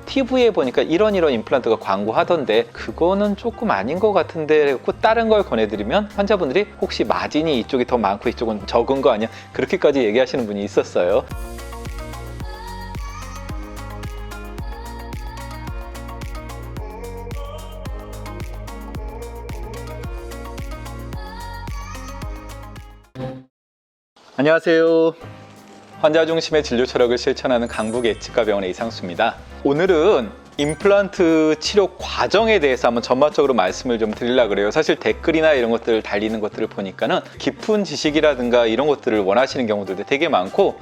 TV에 보니까 이런 임플란트가 광고하던데 그거는 조금 아닌 것 같은데 다른 걸 권해드리면 환자분들이 혹시 마진이 이쪽이 더 많고 이쪽은 적은 거 아니야? 그렇게까지 얘기하시는 분이 있었어요. 안녕하세요. 환자 중심의 진료 철학을 실천하는 강북예치과병원의 이상수입니다. 오늘은 임플란트 치료 과정에 대해서 한번 전반적으로 말씀을 좀 드리려고 그래요. 사실 댓글이나 이런 것들을 달리는 것들을 보니까는 깊은 지식이라든가 이런 것들을 원하시는 경우들도 되게 많고,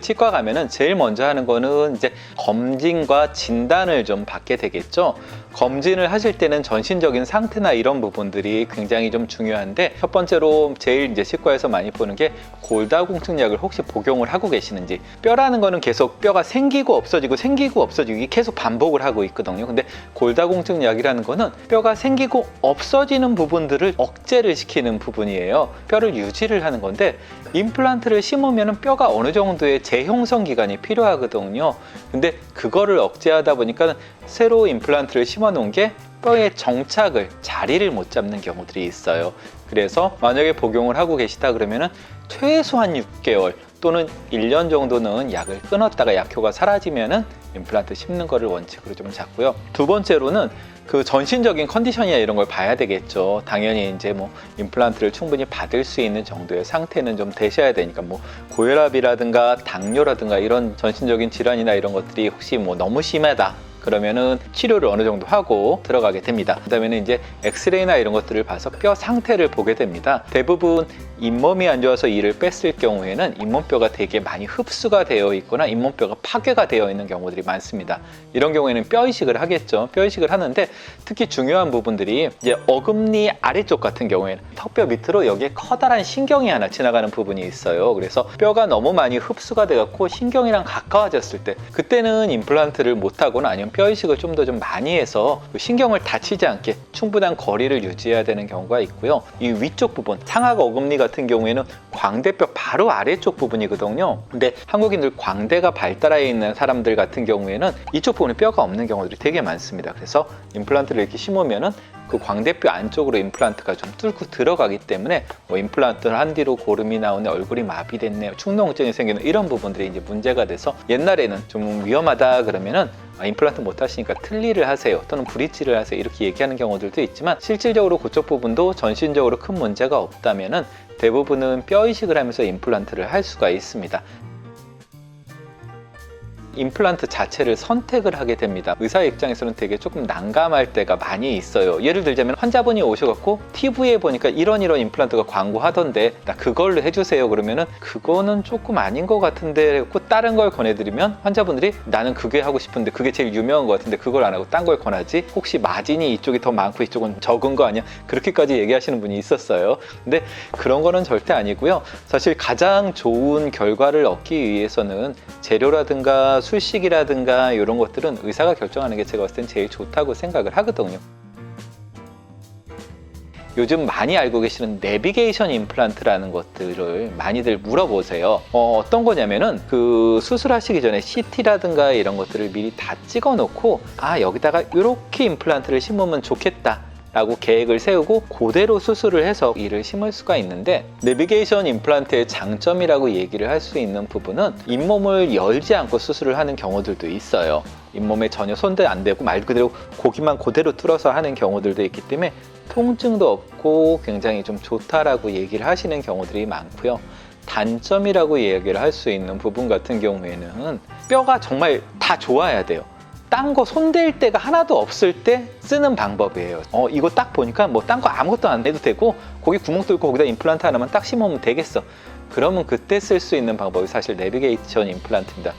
치과 가면은 제일 먼저 하는 거는 이제 검진과 진단을 좀 받게 되겠죠. 검진을 하실 때는 전신적인 상태나 이런 부분들이 굉장히 좀 중요한데, 첫 번째로 제일 이제 치과에서 많이 보는 게 골다공증약을 혹시 복용을 하고 계시는지. 뼈라는 거는 계속 뼈가 생기고 없어지고 생기고 없어지고 이게 계속 반복을 하고 있거든요. 근데 골다공증약이라는 거는 뼈가 생기고 없어지는 부분들을 억제를 시키는 부분이에요. 뼈를 유지를 하는 건데, 임플란트를 심으면 뼈가 어느 정도의 재형성 기간이 필요하거든요. 근데 그거를 억제하다 보니까 새로 임플란트를 심어 놓은 게 뼈의 정착을, 자리를 못 잡는 경우들이 있어요. 그래서 만약에 복용을 하고 계시다 그러면은 최소한 6개월 또는 1년 정도는 약을 끊었다가 약효가 사라지면은 임플란트 심는 거를 원칙으로 좀 잡고요. 두 번째로는 그 전신적인 컨디션이나 이런 걸 봐야 되겠죠. 당연히 이제 뭐 임플란트를 충분히 받을 수 있는 정도의 상태는 좀 되셔야 되니까, 뭐 고혈압이라든가 당뇨라든가 이런 전신적인 질환이나 이런 것들이 혹시 뭐 너무 심하다 그러면은 치료를 어느 정도 하고 들어가게 됩니다. 그다음에는 이제 엑스레이나 이런 것들을 봐서 뼈 상태를 보게 됩니다. 대부분 잇몸이 안 좋아서 이를 뺐을 경우에는 잇몸뼈가 되게 많이 흡수가 되어 있거나 잇몸뼈가 파괴가 되어 있는 경우들이 많습니다. 이런 경우에는 뼈 이식을 하겠죠. 뼈 이식을 하는데 특히 중요한 부분들이 이제 어금니 아래쪽 같은 경우에는 턱뼈 밑으로 여기에 커다란 신경이 하나 지나가는 부분이 있어요. 그래서 뼈가 너무 많이 흡수가 돼갖고 신경이랑 가까워졌을 때, 그때는 임플란트를 못하거나 아니면 뼈 이식을 좀 더 많이 해서 신경을 다치지 않게 충분한 거리를 유지해야 되는 경우가 있고요. 이 위쪽 부분, 상악 어금니 같은 경우에는 광대뼈 바로 아래쪽 부분이거든요. 근데 한국인들 광대가 발달해 있는 사람들 같은 경우에는 이쪽 부분에 뼈가 없는 경우들이 되게 많습니다. 그래서 임플란트를 이렇게 심으면은 그 광대뼈 안쪽으로 임플란트가 좀 뚫고 들어가기 때문에 뭐 임플란트를 한 뒤로 고름이 나오네, 얼굴이 마비됐네, 축농증이 생기는 이런 부분들이 이제 문제가 돼서, 옛날에는 좀 위험하다 그러면은 임플란트 못 하시니까 틀니를 하세요 또는 브릿지를 하세요 이렇게 얘기하는 경우들도 있지만, 실질적으로 그쪽 부분도 전신적으로 큰 문제가 없다면은 대부분은 뼈 이식을 하면서 임플란트를 할 수가 있습니다. 임플란트 자체를 선택을 하게 됩니다. 의사 입장에서는 되게 조금 난감할 때가 많이 있어요. 예를 들자면 환자분이 오셔갖고 TV에 보니까 이런 임플란트가 광고하던데 나 그걸로 해주세요 그러면은 그거는 조금 아닌 것 같은데 다른 걸 권해드리면 환자분들이 나는 그게 하고 싶은데 그게 제일 유명한 것 같은데 그걸 안 하고 딴 걸 권하지? 혹시 마진이 이쪽이 더 많고 이쪽은 적은 거 아니야? 그렇게까지 얘기하시는 분이 있었어요. 근데 그런 거는 절대 아니고요. 사실 가장 좋은 결과를 얻기 위해서는 재료라든가 수식이라든가 이런 것들은 의사가 결정하는 게 제가 봤을 땐 제일 좋다고 생각을 하거든요. 요즘 많이 알고 계시는 내비게이션 임플란트라는 것들을 많이들 물어보세요. 어떤 거냐면은 그 수술하시기 전에 CT라든가 이런 것들을 미리 다 찍어 놓고, 여기다가 이렇게 임플란트를 심으면 좋겠다 라고 계획을 세우고 그대로 수술을 해서 이를 심을 수가 있는데, 내비게이션 임플란트의 장점이라고 얘기를 할 수 있는 부분은 잇몸을 열지 않고 수술을 하는 경우들도 있어요. 잇몸에 전혀 손대 안 대고 말 그대로 고기만 그대로 뚫어서 하는 경우들도 있기 때문에 통증도 없고 굉장히 좀 좋다라고 얘기를 하시는 경우들이 많고요. 단점이라고 얘기를 할 수 있는 부분 같은 경우에는 뼈가 정말 다 좋아야 돼요. 딴 거 손댈 데가 하나도 없을 때 쓰는 방법이에요. 이거 딱 보니까 뭐 딴 거 아무것도 안 해도 되고 거기 구멍 뚫고 거기다 임플란트 하나만 딱 심으면 되겠어. 그러면 그때 쓸 수 있는 방법이 사실 내비게이션 임플란트입니다.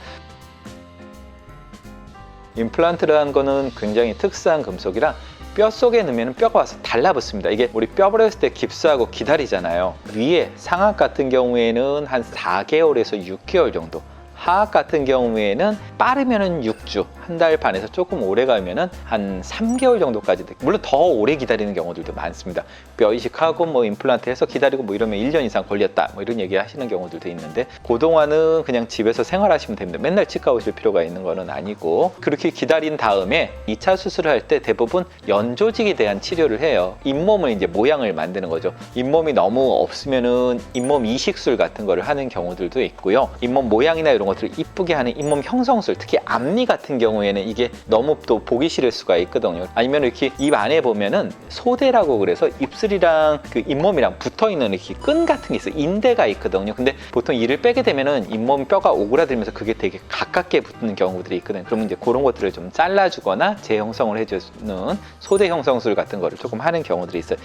임플란트라는 거는 굉장히 특수한 금속이라 뼈 속에 넣으면 뼈가 와서 달라붙습니다. 이게 우리 뼈 버렸을 때 깁스하고 기다리잖아요. 위에 상악 같은 경우에는 한 4개월에서 6개월 정도, 하악 같은 경우에는 빠르면은 6주, 한 한 달 반에서 조금 오래 가면은 한 3개월 정도까지, 물론 더 오래 기다리는 경우들도 많습니다. 뼈 이식하고 뭐 임플란트 해서 기다리고 뭐 이러면 1년 이상 걸렸다 뭐 이런 얘기 하시는 경우들도 있는데, 그동안은 그냥 집에서 생활하시면 됩니다. 맨날 치과 오실 필요가 있는 거는 아니고, 그렇게 기다린 다음에 2차 수술을 할 때 대부분 연조직에 대한 치료를 해요. 잇몸을 이제 모양을 만드는 거죠. 잇몸이 너무 없으면은 잇몸 이식술 같은 거를 하는 경우들도 있고요. 잇몸 모양이나 이런 것들을 이쁘게 하는 잇몸 형성술, 특히 앞니 같은 경우에는 이게 너무 또 보기 싫을 수가 있거든요. 아니면 이렇게 입 안에 보면은 소대라고 그래서 입술이랑 그 잇몸이랑 붙어 있는 이렇게 끈 같은 게 있어요. 인대가 있거든요. 근데 보통 이를 빼게 되면은 잇몸 뼈가 오그라들면서 그게 되게 가깝게 붙는 경우들이 있거든요. 그러면 이제 그런 것들을 좀 잘라주거나 재형성을 해주는 소대 형성술 같은 거를 조금 하는 경우들이 있어요.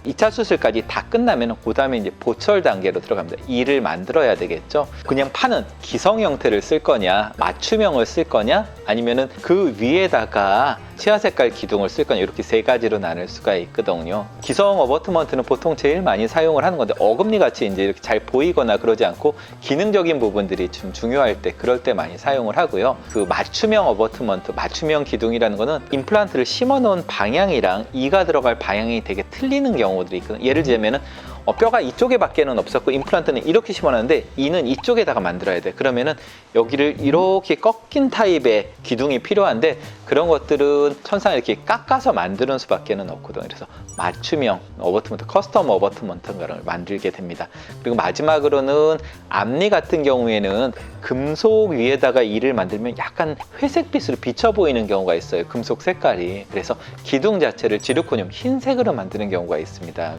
2차 수술까지 다 끝나면 그 다음에 이제 보철 단계로 들어갑니다. 이를 만들어야 되겠죠. 그냥 파는 기성 형태를 쓸 거냐, 맞춤형을 쓸 거냐, 아니면은 그 위에다가 치아 색깔 기둥을 쓸 거냐, 이렇게 세 가지로 나눌 수가 있거든요. 기성 어버트먼트는 보통 제일 많이 사용을 하는 건데, 어금니 같이 이제 이렇게 잘 보이거나 그러지 않고 기능적인 부분들이 좀 중요할 때, 그럴 때 많이 사용을 하고요. 그 맞춤형 어버트먼트, 맞춤형 기둥이라는 거는 임플란트를 심어 놓은 방향이랑 이가 들어갈 방향이 되게 틀리는 경우들이 있거든요. 예를 들면은 뼈가 이쪽에 밖에는 없었고 임플란트는 이렇게 심어놨는데 이는 이쪽에다가 만들어야 돼. 그러면은 여기를 이렇게 꺾인 타입의 기둥이 필요한데, 그런 것들은 천상 이렇게 깎아서 만드는 수밖에는 없거든요. 그래서 맞춤형 어버트먼트, 커스텀 어버트먼트를 만들게 됩니다. 그리고 마지막으로는 앞니 같은 경우에는 금속 위에다가 이를 만들면 약간 회색빛으로 비쳐 보이는 경우가 있어요. 금속 색깔이. 그래서 기둥 자체를 지르코늄 흰색으로 만드는 경우가 있습니다.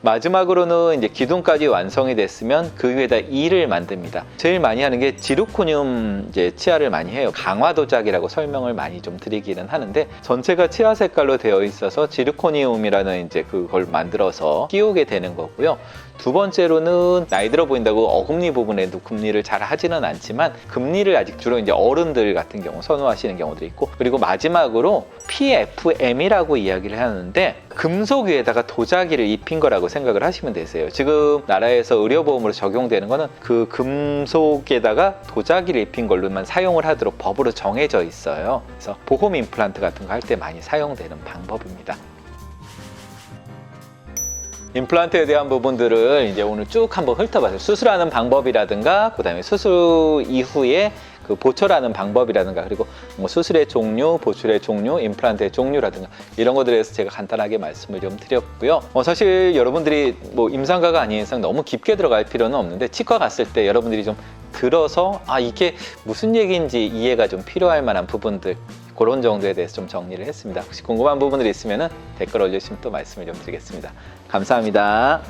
마지막으로는 이제 기둥까지 완성이 됐으면 그 위에다 이를 만듭니다. 제일 많이 하는 게 지르코늄 이제 치아를 많이 해요. 강화 도자기라고 설명을 많이 좀 드리기는 하는데, 전체가 치아 색깔로 되어 있어서 지르코늄이라는 이제 그걸 만들어서 끼우게 되는 거고요. 두 번째로는 나이 들어 보인다고 어금니 부분에도 금리를 잘 하지는 않지만, 금리를 아직 주로 이제 어른들 같은 경우 선호하시는 경우도 있고, 그리고 마지막으로 PFM이라고 이야기를 하는데, 금속 위에다가 도자기를 입힌 거라고 생각을 하시면 되세요. 지금 나라에서 의료보험으로 적용되는 거는 그 금속에다가 도자기를 입힌 걸로만 사용을 하도록 법으로 정해져 있어요. 그래서 보험 임플란트 같은 거 할 때 많이 사용되는 방법입니다. 임플란트에 대한 부분들을 이제 오늘 쭉 한번 훑어봤어요. 수술하는 방법이라든가, 그 다음에 수술 이후에 그 보철하는 방법이라든가, 그리고 뭐 수술의 종류, 보철의 종류, 임플란트의 종류라든가 이런 것들에 대해서 제가 간단하게 말씀을 좀 드렸고요. 사실 여러분들이 뭐 임상가가 아닌 이상 너무 깊게 들어갈 필요는 없는데, 치과 갔을 때 여러분들이 좀 들어서 이게 무슨 얘기인지 이해가 좀 필요할 만한 부분들, 그런 정도에 대해서 좀 정리를 했습니다. 혹시 궁금한 부분들이 있으면 댓글 올려주시면 또 말씀을 좀 드리겠습니다. 감사합니다.